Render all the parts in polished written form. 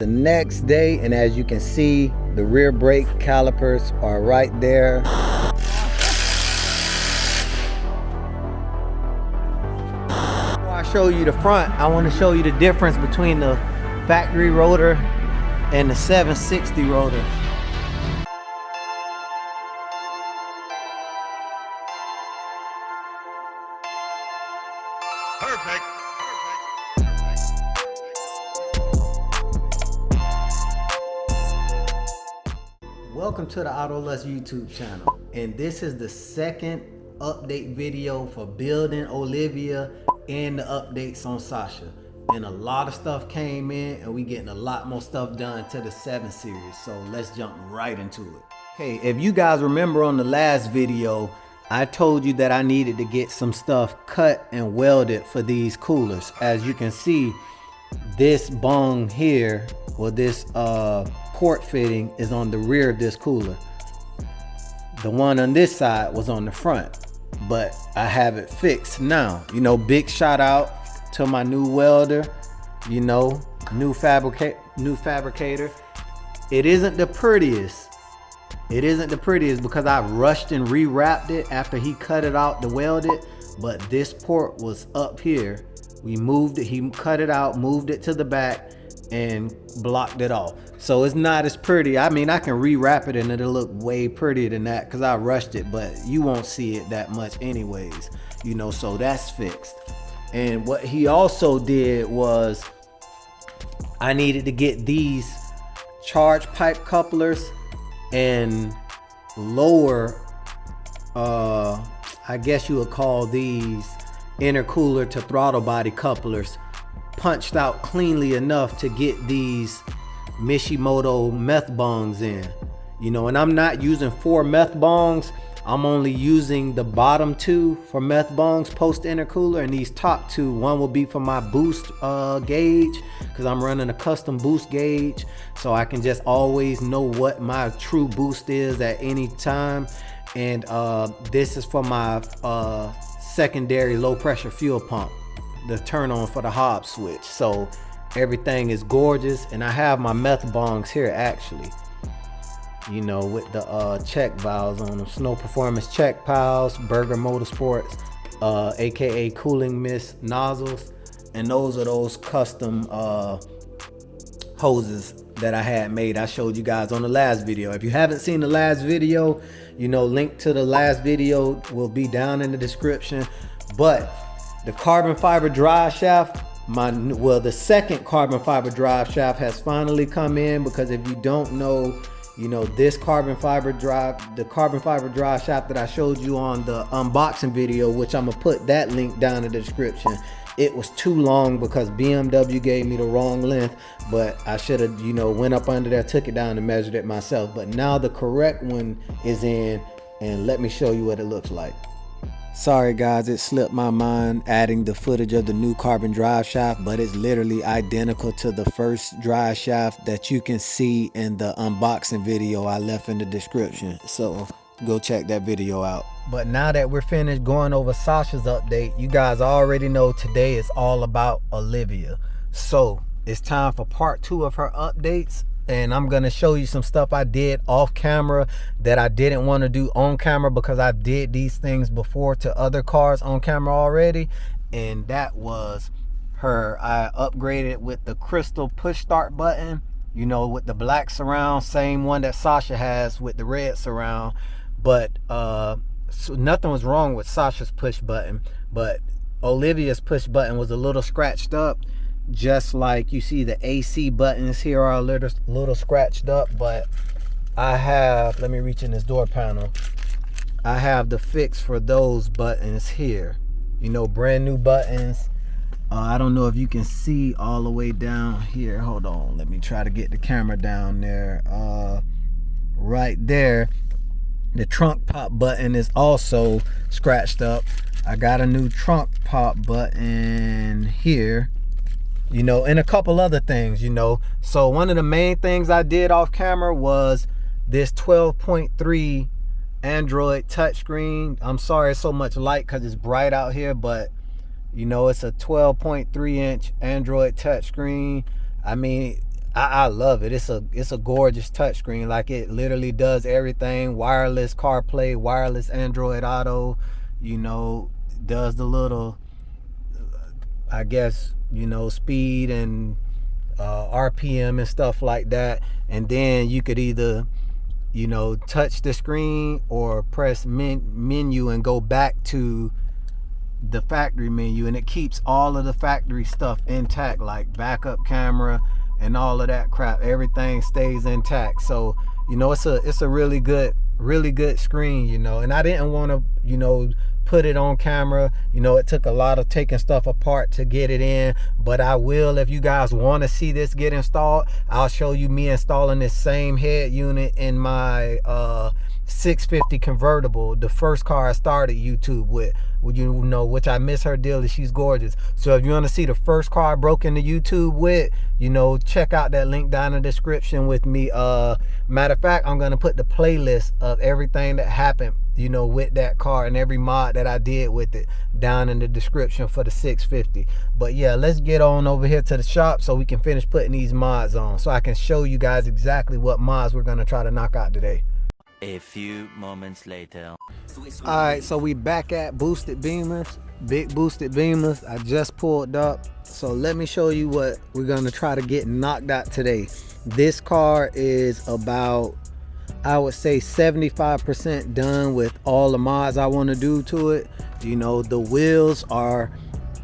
The next day, and as you can see, the rear brake calipers are right there. Before I show you the front, I want to show you the difference between the factory rotor and the 760 rotor. Perfect. Welcome to the AutoLust YouTube channel, and this is the second update video for building Olivia and the updates on Sasha. And a lot of stuff came in, and we getting a lot more stuff done to the 7 series, so let's jump right into it. Okay, if you guys remember on the last video, I told you that I needed to get some stuff cut and welded for these coolers. As you can see, this bung here, or this port fitting, is on the rear of this cooler. The one on this side was on the front, but I have it fixed now. You know, big shout out to my new welder, you know, new fabricator. It isn't the prettiest. It isn't the prettiest because I rushed and rewrapped it after he cut it out to weld it, but this port was up here. We moved it, he cut it out, moved it to the back, and blocked it off. So it's not as pretty. I mean, I can rewrap it and it'll look way prettier than that because I rushed it, but you won't see it that much anyways, you know, so that's fixed. And what he also did was, I needed to get these charge pipe couplers and lower, I guess you would call these intercooler to throttle body couplers punched out cleanly enough to get these Mishimoto meth bongs in, you know. And I'm not using 4 meth bongs, I'm only using the bottom 2 for meth bongs post intercooler, and these top 2, one will be for my boost gauge, because I'm running a custom boost gauge, so I can just always know what my true boost is at any time. And this is for my secondary low pressure fuel pump, the turn on for the Hobbs switch. So everything is gorgeous, and I have my meth bongs here actually, you know, with the check valves on them. Snow Performance check valves, Burger Motorsports aka cooling mist nozzles, and those are those custom hoses that I had made. I showed you guys on the last video. If you haven't seen the last video, you know, link to the last video will be down in the description. But the carbon fiber drive shaft, the second carbon fiber drive shaft has finally come in, because if you don't know, you know, this carbon fiber drive, the carbon fiber drive shaft that I showed you on the unboxing video, which I'm gonna put that link down in the description, it was too long because BMW gave me the wrong length, but I should have, you know, went up under there, took it down and measured it myself. But now the correct one is in, and let me show you what it looks like. Sorry guys, it slipped my mind adding the footage of the new carbon drive shaft, but it's literally identical to the first drive shaft that you can see in the unboxing video I left in the description. So go check that video out. But now that we're finished going over Sasha's update, you guys already know today is all about Olivia. So it's time for part 2 of her updates. And I'm gonna show you some stuff I did off camera that I didn't want to do on camera, because I did these things before to other cars on camera already. And that was her, I upgraded with the crystal push start button, you know, with the black surround, same one that Sasha has with the red surround. But so nothing was wrong with Sasha's push button, but Olivia's push button was a little scratched up. Just like you see the AC buttons here are a little scratched up, but I have, let me reach in this door panel, I have the fix for those buttons here, you know, brand new buttons. I don't know if you can see all the way down here. Hold on, let me try to get the camera down there. Right there, the trunk pop button is also scratched up. I got a new trunk pop button here, you know, and a couple other things, you know. So one of the main things I did off camera was this 12.3 Android touchscreen. I'm sorry it's so much light because it's bright out here, but you know, it's a 12.3 inch Android touchscreen. I mean, I love it. It's a gorgeous touchscreen. Like, it literally does everything: wireless CarPlay, wireless Android Auto. You know, does the little, I guess, you know, speed and RPM and stuff like that. And then you could either, you know, touch the screen or press menu and go back to the factory menu, and it keeps all of the factory stuff intact, like backup camera and all of that crap. Everything stays intact. So, you know, it's a really good screen, you know. And I didn't want to, you know, put it on camera. You know, it took a lot of taking stuff apart to get it in, but I will, if you guys want to see this get installed, I'll show you me installing this same head unit in my 650 convertible, the first car I started YouTube with. You know, which I miss her dearly. She's gorgeous. So if you want to see the first car I broke into YouTube with, you know, check out that link down in the description with me. Matter of fact, I'm gonna put the playlist of everything that happened, you know, with that car and every mod that I did with it down in the description for the 650. But yeah, let's get on over here to the shop so we can finish putting these mods on, so I can show you guys exactly what mods we're gonna try to knock out today. A few moments later. Alright, so we back at Boosted Bimmers, big Boosted Bimmers. I just pulled up, so let me show you what we're gonna try to get knocked out today. This car is about, I would say, 75% done with all the mods I want to do to it. You know, the wheels are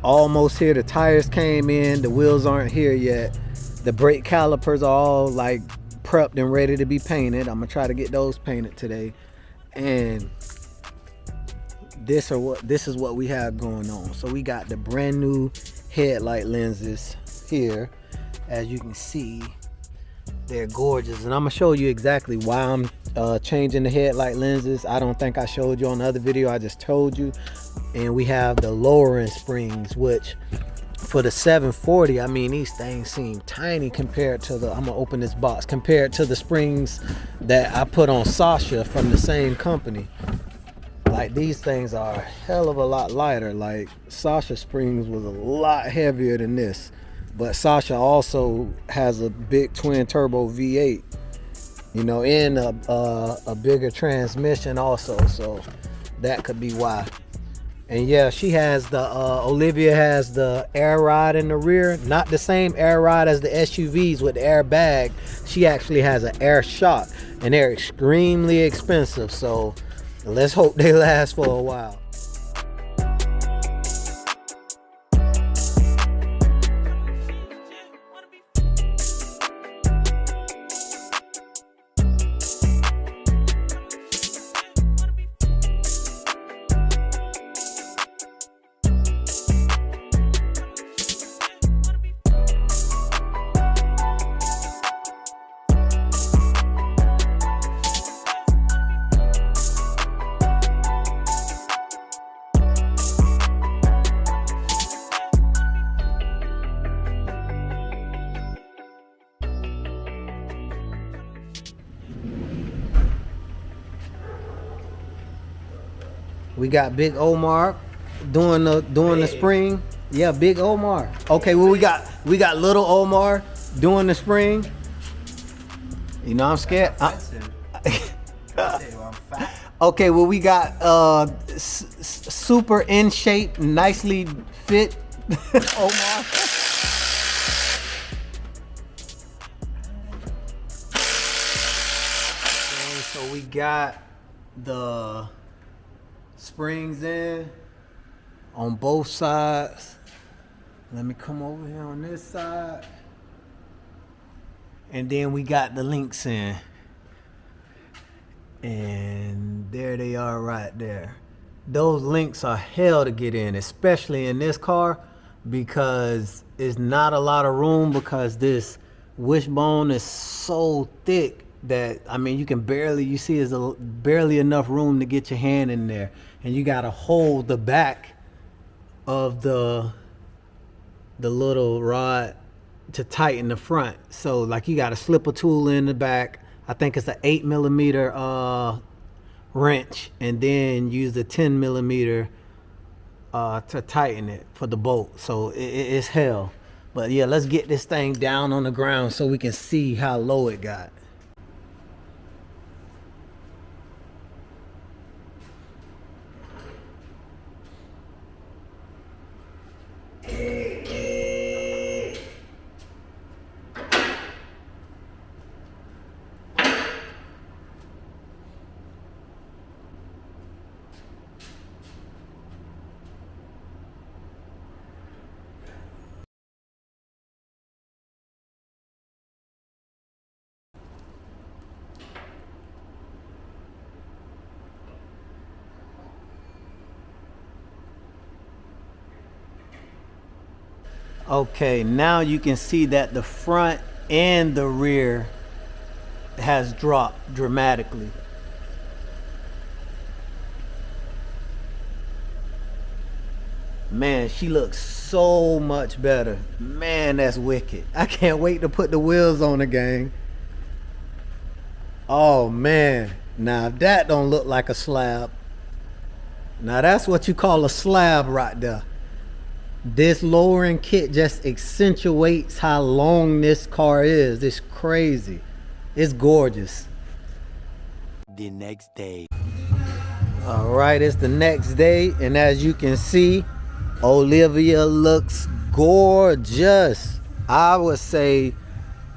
almost here. The tires came in, the wheels aren't here yet. The brake calipers are all like prepped and ready to be painted. I'm gonna try to get those painted today. And this is what we have going on. So we got the brand new headlight lenses here. As you can see, they're gorgeous, and I'm gonna show you exactly why I'm changing the headlight lenses. I don't think I showed you on the other video, I just told you. And we have the lowering springs, which for the 740, I mean, these things seem tiny compared to the, I'm gonna open this box, compared to the springs that I put on Sasha from the same company. Like, these things are a hell of a lot lighter. Like, Sasha springs was a lot heavier than this. But Sasha also has a big twin turbo V8, you know, and a bigger transmission also. So that could be why. And yeah, she has the, Olivia has the air ride in the rear. Not the same air ride as the SUVs with the airbag. She actually has an air shock, and they're extremely expensive. So let's hope they last for a while. We got Big Omar doing the spring. Yeah, Big Omar. Okay, well we got little Omar doing the spring. You know, I'm scared. Okay, well we got super in shape, nicely fit Omar. And so we got the springs in on both sides. Let me come over here on this side. And then we got the links in. And there they are right there. Those links are hell to get in, especially in this car, because it's not a lot of room, because this wishbone is so thick that, I mean, you can barely, you see there's barely enough room to get your hand in there. And you gotta hold the back of the little rod to tighten the front. So like, you gotta slip a tool in the back. I think it's an 8mm wrench, and then use the 10mm to tighten it for the bolt. So it's hell. But yeah, let's get this thing down on the ground so we can see how low it got. Okay, now you can see that the front and the rear has dropped dramatically. Man, she looks so much better. Man, that's wicked. I can't wait to put the wheels on the gang. Oh man, now that don't look like a slab. Now that's what you call a slab right there. This lowering kit just accentuates how long this car is. It's crazy. It's gorgeous. The next day. All right, it's the next day, and as you can see, Olivia looks gorgeous. I would say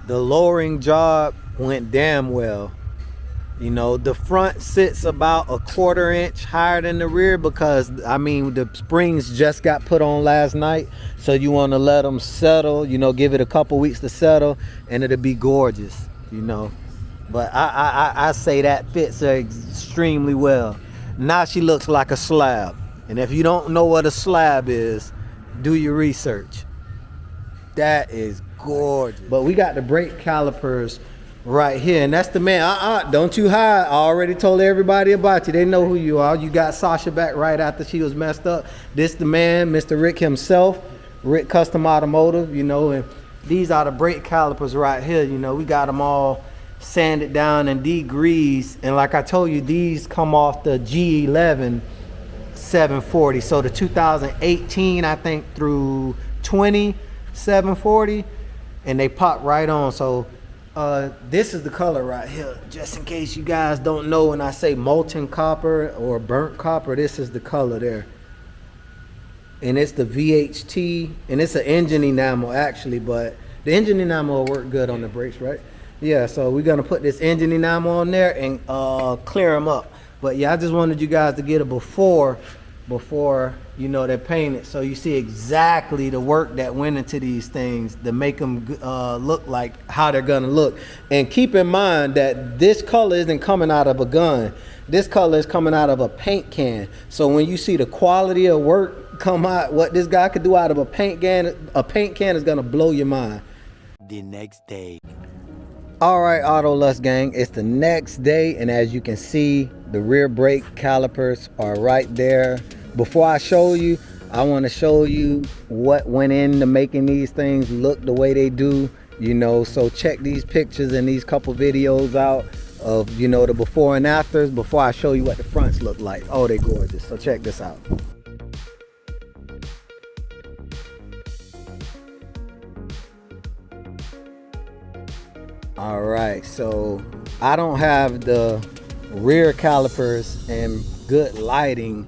the lowering job went damn well. You know, the front sits about a 1/4 inch higher than the rear because, I mean, the springs just got put on last night. So you want to let them settle, you know, give it a couple weeks to settle, and it'll be gorgeous, you know. But I say that fits her extremely well. Now she looks like a slab. And if you don't know what a slab is, do your research. That is gorgeous. But we got the brake calipers right here, and that's the man. Don't you hide. I already told everybody about you. They know who you are. You got Sasha back right after she was messed up. This the man, Mr. Rick himself, Rick Custom Automotive, you know, and these are the brake calipers right here. You know, we got them all sanded down and degreased, and like I told you, these come off the G11 740. So the 2018, I think, through 20 740, and they pop right on. So this is the color right here, just in case you guys don't know. When I say molten copper or burnt copper, this is the color there, and it's the VHT, and it's an engine enamel actually, but the engine enamel will work good on the brakes, right? Yeah, so we're gonna put this engine enamel on there and clear them up. But yeah, I just wanted you guys to get a before you know they're painted, so you see exactly the work that went into these things to make them look like how they're gonna look. And keep in mind that this color isn't coming out of a gun. This color is coming out of a paint can. So when you see the quality of work come out, what this guy could do out of a paint can is gonna blow your mind. The next day. All right, Auto Lust gang, it's the next day, and as you can see, the rear brake calipers are right there. Before I show you, I want to show you what went into making these things look the way they do, you know. So check these pictures and these couple videos out of, you know, the before and afters before I show you what the fronts look like. Oh, they're gorgeous. So check this out. All right, so I don't have the rear calipers and good lighting,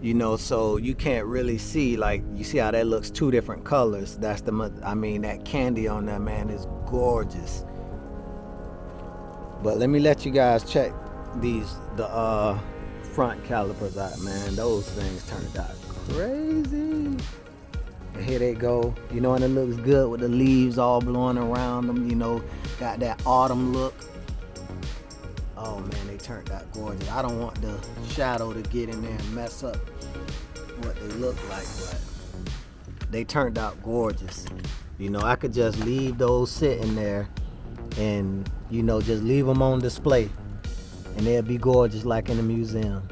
you know, so you can't really see, like, you see how that looks two different colors. That's I mean, that candy on that, man, is gorgeous. But let me let you guys check the front calipers out, man. Those things turned out crazy. And here they go, you know, and it looks good with the leaves all blowing around them, you know, got that autumn look. Oh man, they turned out gorgeous. I don't want the shadow to get in there and mess up what they look like, but they turned out gorgeous. You know, I could just leave those sitting there and, you know, just leave them on display and they'll be gorgeous like in a museum.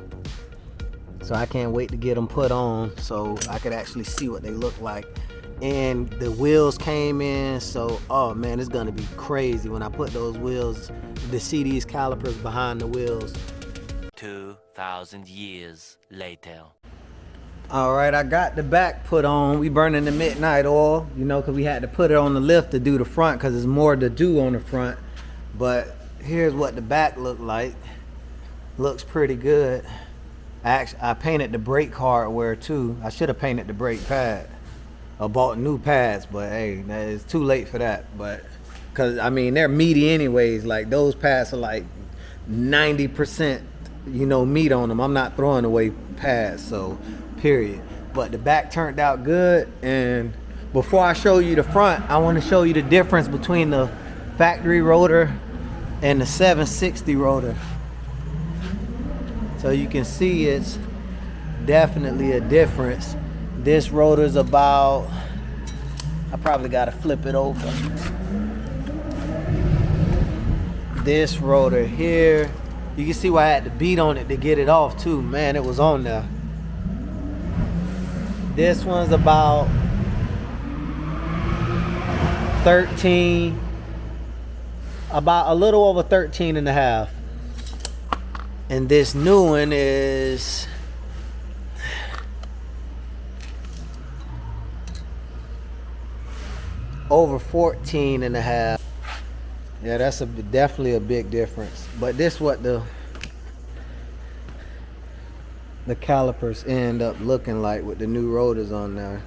So I can't wait to get them put on so I could actually see what they look like. And the wheels came in, so oh man, it's gonna be crazy when I put those wheels, to see these calipers behind the wheels. 2,000 years later. All right, I got the back put on. We burning the midnight oil, you know, because we had to put it on the lift to do the front because there's more to do on the front. But here's what the back looked like. Looks pretty good. Actually, I painted the brake hardware too. I should have painted the brake pad. I bought new pads, but hey, it's too late for that. But because I mean, they're meaty anyways. Like those pads are like 90%, you know, meat on them. I'm not throwing away pads, so period. But the back turned out good. And before I show you the front, I want to show you the difference between the factory rotor and the 760 rotor. So you can see it's definitely a difference. This rotor's about, I probably gotta flip it over. This rotor here, you can see why I had to beat on it to get it off too. Man, it was on there. This one's about 13, about a little over 13 and a half. And this new one is over 14 and a half. Yeah, that's definitely a big difference. But this what the calipers end up looking like with the new rotors on there.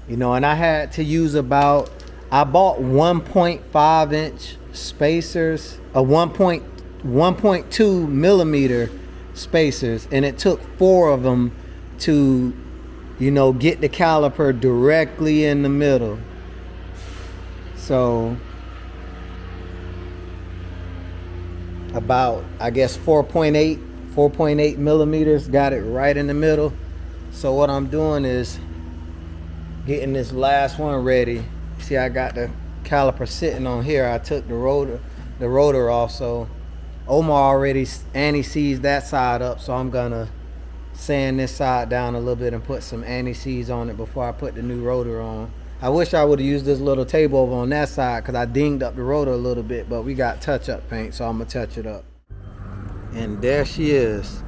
You know, and I had to use about, I bought 1.5 inch spacers, a 1.2 millimeter spacers, and it took 4 of them to, you know, get the caliper directly in the middle. So about, I guess 4.8 millimeters, got it right in the middle. So what I'm doing is getting this last one ready. See, I got the caliper sitting on here. I took the rotor off, so Omar already anti-seized that side up, so I'm gonna sand this side down a little bit and put some anti-seize on it before I put the new rotor on. I wish I would have used this little table over on that side because I dinged up the rotor a little bit, but we got touch-up paint, so I'm gonna touch it up. And there she is.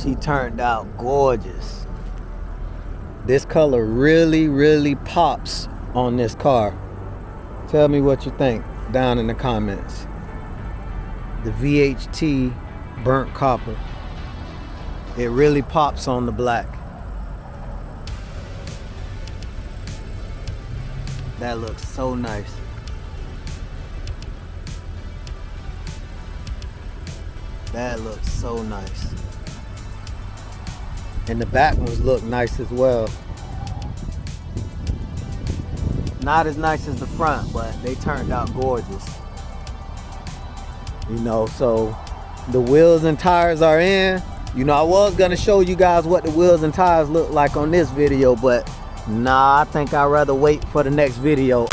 She turned out gorgeous. This color really, really pops on this car. Tell me what you think down in the comments. The VHT burnt copper. It really pops on the black. That looks so nice. That looks so nice. And the back ones look nice as well. Not as nice as the front, but they turned out gorgeous. You know, so the wheels and tires are in. You know, I was gonna show you guys what the wheels and tires look like on this video, but nah, I think I'd rather wait for the next video.